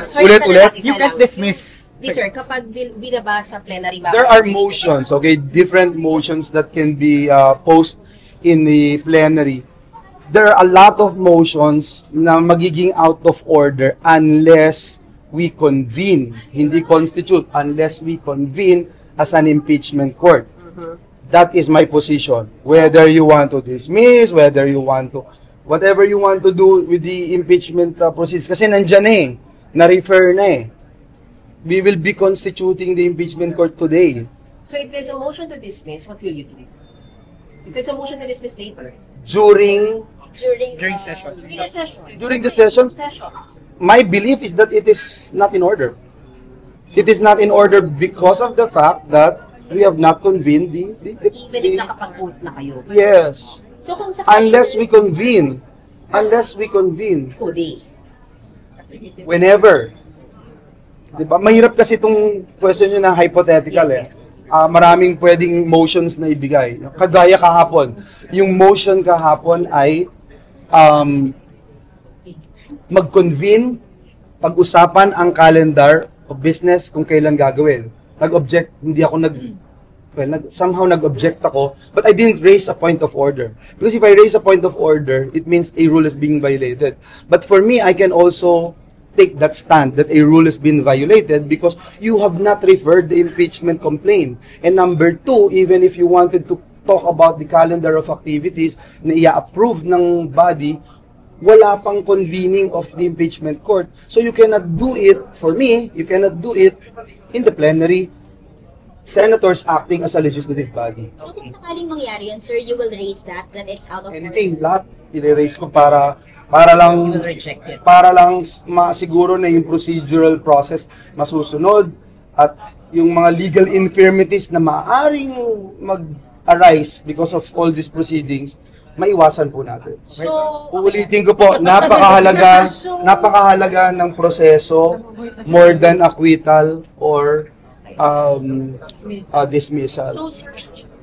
Ulit-ulit. You can't dismiss. Sir, kapag binaba sa plenary ba? There are motions, okay? Different motions that can be posed in the plenary. There are a lot of motions na magiging out of order unless we convene, hindi constitute, unless we convene as an impeachment court. That is my position. Whether you want to dismiss, whether you want to, whatever you want to do with the impeachment proceedings. Kasi nandyan eh, na-refer na eh. We will be constituting the impeachment court today. So if there's a motion to dismiss, what will you do? If there's a motion to dismiss later? During session. During the session, my belief is that it is not in order. It is not in order because of the fact that we have not convened Even if nakapag-oath na kayo. Yes. So kung sakali, Unless we convene. today. Whenever. Diba? Mahirap kasi itong question nyo na hypothetical Yes, maraming pwedeng motions na ibigay. Kagaya kahapon. Yung motion kahapon ay mag-convene, pag-usapan ang calendar of business kung kailan gagawin. Nag-object, hindi ako somehow nag-object ako, but I didn't raise a point of order. Because if I raise a point of order, it means a rule is being violated. But for me, I can also take that stand that a rule has been violated because you have not referred the impeachment complaint. And number two, even if you wanted to talk about the calendar of activities na i-approve ng body, wala pang convening of the impeachment court. So you cannot do it, for me, you cannot do it in the plenary. Senators acting as a legislative body. So kung sakaling mangyari yun, sir, you will raise that it's out of Anything, order? lahat i-raise ko para lang You will reject it. para lang masiguro na yung procedural process masusunod at yung mga legal infirmities na maaaring mag-arise because of all these proceedings, maiwasan po natin. So, Uulitin ko po, napakahalaga ng proseso more than acquittal or dismissal. so sir,